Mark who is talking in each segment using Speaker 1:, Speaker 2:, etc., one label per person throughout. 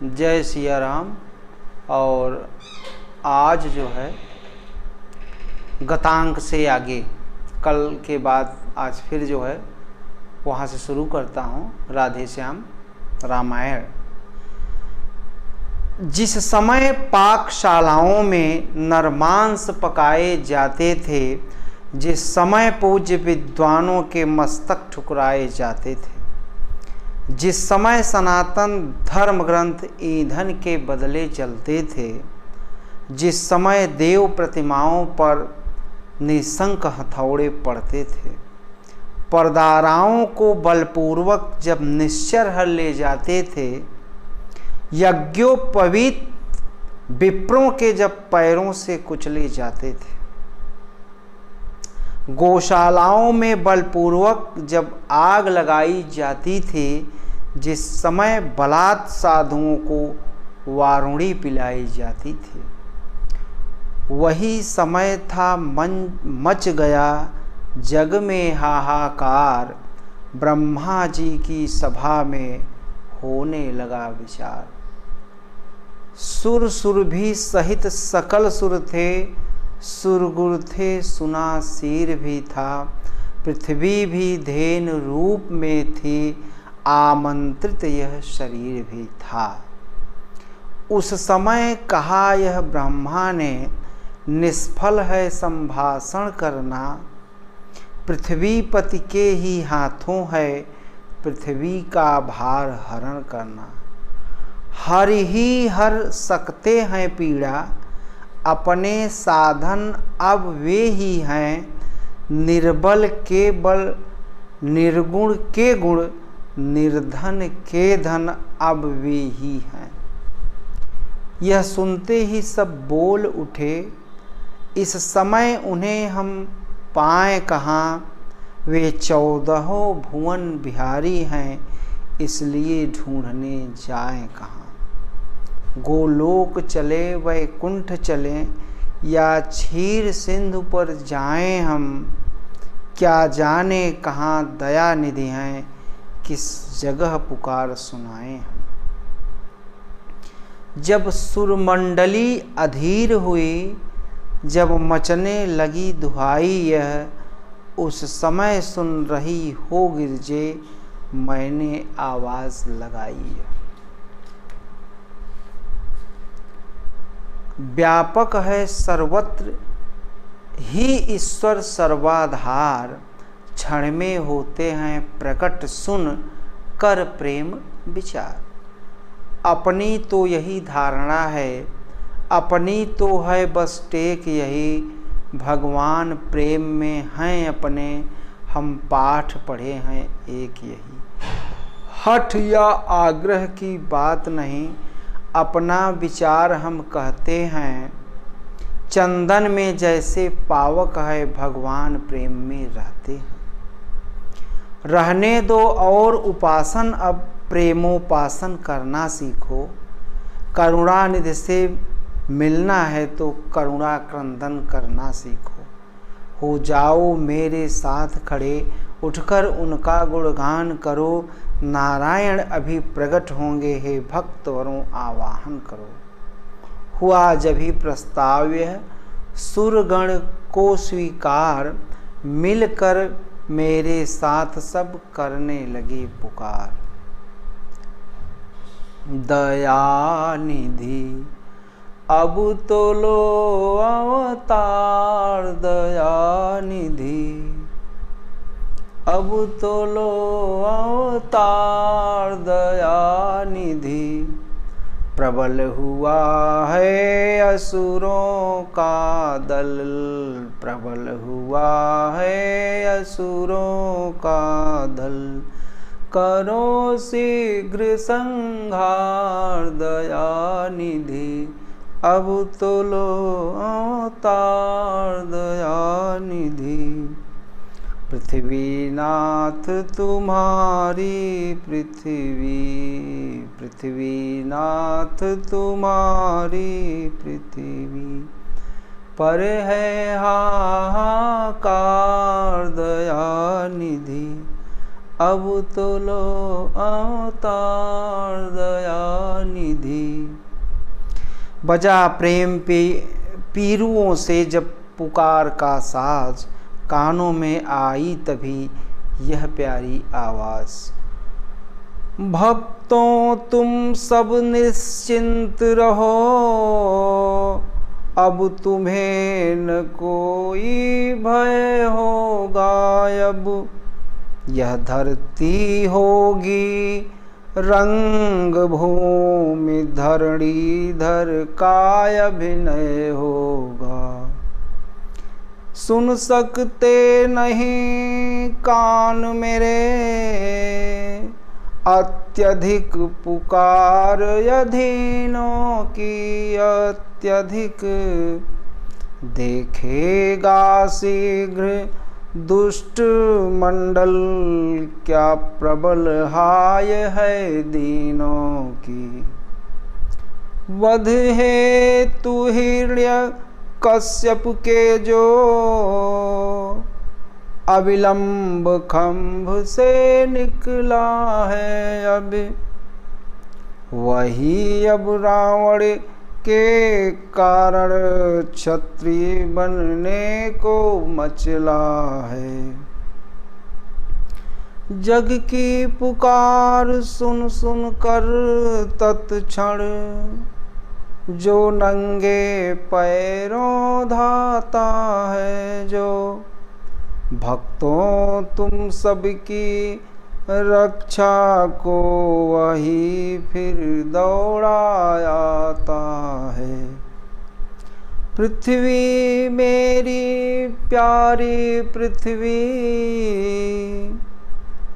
Speaker 1: जय सिया राम। और आज जो है गतांक से आगे, कल के बाद आज फिर जो है वहाँ से शुरू करता हूँ राधे श्याम रामायण। जिस समय पाकशालाओं में नरमांस पकाए जाते थे, जिस समय पूज्य विद्वानों के मस्तक ठुकराए जाते थे, जिस समय सनातन धर्म ग्रंथ ईंधन के बदले जलते थे, जिस समय देव प्रतिमाओं पर निशंक हथौड़े पड़ते थे, परदाराओं को बलपूर्वक जब निश्चर ले जाते थे, यज्ञोपवीत विप्रों के जब पैरों से कुचले जाते थे, गौशालाओं में बलपूर्वक जब आग लगाई जाती थी, जिस समय बलात् साधुओं को वारुणी पिलाई जाती थी, वही समय था मच गया जग में हाहाकार। ब्रह्मा जी की सभा में होने लगा विचार। सुर भी सहित सकल सुर थे, सुरगुर थे, सुना सिर भी था, पृथ्वी भी धेन रूप में थी, आमंत्रित यह शरीर भी था। उस समय कहा यह ब्रह्मा ने, निष्फल है संभाषण करना, पृथ्वीपति के ही हाथों है पृथ्वी का भार हरण करना। हर ही हर सकते हैं पीड़ा, अपने साधन अब वे ही हैं, निर्बल के बल, निर्गुण के गुण, निर्धन के धन अब वे ही हैं। यह सुनते ही सब बोल उठे, इस समय उन्हें हम पाएं कहाँ, वे 14 भुवन बिहारी हैं, इसलिए ढूंढने जाएं कहाँ। गोलोक चले वैकुंठ चलें, या क्षीर सिंधु पर जाएं हम, क्या जाने कहाँ दया निधि हैं, किस जगह पुकार सुनाएं हम। जब सुरमंडली अधीर हुई, जब मचने लगी दुहाई यह, उस समय सुन रही हो गिरजे, मैंने आवाज लगाई है। व्यापक है सर्वत्र ही ईश्वर सर्वाधार, क्षण में होते हैं प्रकट सुन कर प्रेम विचार। अपनी तो यही धारणा है, अपनी तो है बस टेक यही, भगवान प्रेम में हैं अपने, हम पाठ पढ़े हैं एक यही। हठ या आग्रह की बात नहीं, अपना विचार हम कहते हैं, चंदन में जैसे पावक है भगवान प्रेम में रहते हैं। रहने दो और उपासन, अब प्रेमोपासन करना सीखो, करुणानिधि से मिलना है तो करुणा क्रंदन करना सीखो। हो जाओ मेरे साथ खड़े, उठकर उनका गुणगान करो, नारायण अभी प्रकट होंगे, हे भक्तवरों आवाहन करो। हुआ जभी प्रस्ताव्य सुरगण को स्वीकार, मिलकर मेरे साथ सब करने लगे पुकार। दयानिधि अब तो लो अवतार, दयानिधि अब तो लो अवतार, दयानिधि प्रबल हुआ है असुरों का दल, प्रबल हुआ है असुरों का दल, करो शीघ्र संहार, दयानिधि अब तो लो अवतार, दयानिधि। पृथ्वीनाथ तुम्हारी पृथ्वी, पृथ्वीनाथ तुम्हारी पृथ्वी, पर है हाहाकार, दयानिधि अब तो लो अवतार दया निधि। बजा प्रेम पे पीरुओं से जब पुकार का साज, कानों में आई तभी यह प्यारी आवाज़। भक्तों तुम सब निश्चिंत रहो, अब तुम्हें न कोई भय होगा। अब यह धरती होगी रंग भूमि, धरणीधर का अभिनय होगा। सुन सकते नहीं कान मेरे, अत्यधिक पुकार अधीनों की अत्यधिक। देखेगा शीघ्र दुष्ट मंडल, क्या प्रबल हाय है दीनों की। वध हेतु हिरण्य कश्यप के जो, अविलंब खंभ से निकला है अब। वही अब रावण के कारण क्षत्रिय बनने को मचला है। जग की पुकार सुन सुन कर तत्क्षण, जो नंगे पैरों धाता है। जो भक्तों तुम सबकी रक्षा को वही फिर दौड़ा आता है। पृथ्वी मेरी प्यारी पृथ्वी,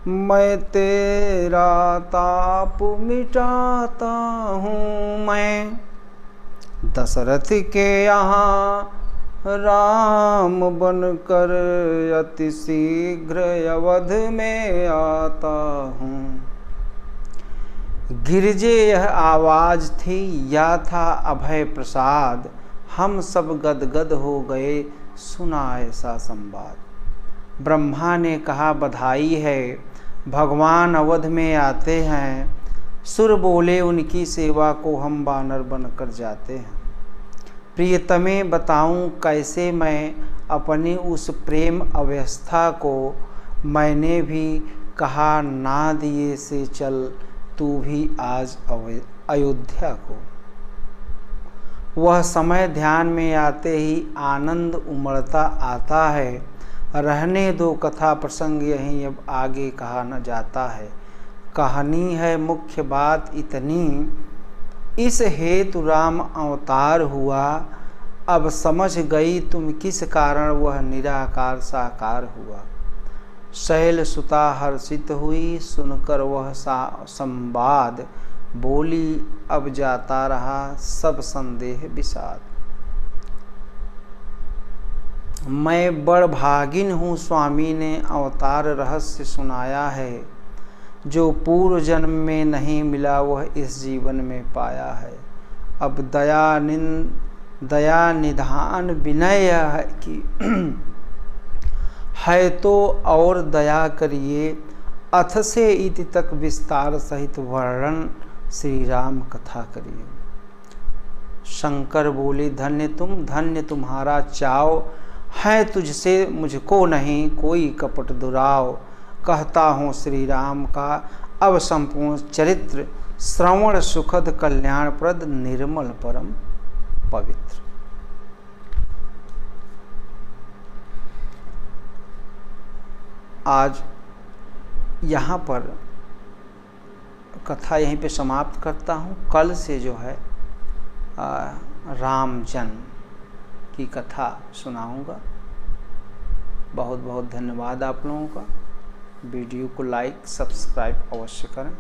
Speaker 1: मैं तेरा ताप मिटाता हूँ। मैं दशरथ के यहाँ राम बनकर अति शीघ्र अवध में आता हूँ। गिरजे यह आवाज़ थी, या था अभय प्रसाद। हम सब गदगद हो गए सुना ऐसा संवाद। ब्रह्मा ने कहा बधाई है, भगवान अवध में आते हैं। सुर बोले उनकी सेवा को हम वानर बनकर जाते हैं। प्रियतमे बताऊं कैसे मैं अपनी उस प्रेम अवस्था को। मैंने भी कहा ना दिए से चल तू भी आज अयोध्या को। वह समय ध्यान में आते ही आनंद उमड़ता आता है। रहने दो कथा प्रसंग यहीं अब आगे कहा न जाता है। कहानी है मुख्य बात इतनी, इस हेतु राम अवतार हुआ। अब समझ गई तुम किस कारण वह निराकार साकार हुआ। शैल सुता हर्षित हुई सुनकर वह संवाद। बोली अब जाता रहा सब संदेह विषाद। मैं बड़ भागिन हूँ स्वामी ने अवतार रहस्य सुनाया है। जो पूर्व जन्म में नहीं मिला वह इस जीवन में पाया है। अब दया निधान विनय है कि है तो और दया करिए। अथ से इति तक विस्तार सहित वर्णन श्री राम कथा करिए। शंकर बोले धन्य तुम, धन्य तुम्हारा चाव है। तुझसे मुझको नहीं कोई कपट दुराव। कहता हूँ श्री राम का अब संपूर्ण चरित्र। श्रवण सुखद कल्याणप्रद निर्मल परम पवित्र। आज यहाँ पर कथा यहीं पे समाप्त करता हूँ। कल से जो है राम जन्म की कथा सुनाऊंगा। बहुत बहुत धन्यवाद आप लोगों का। वीडियो को लाइक सब्सक्राइब अवश्य करें।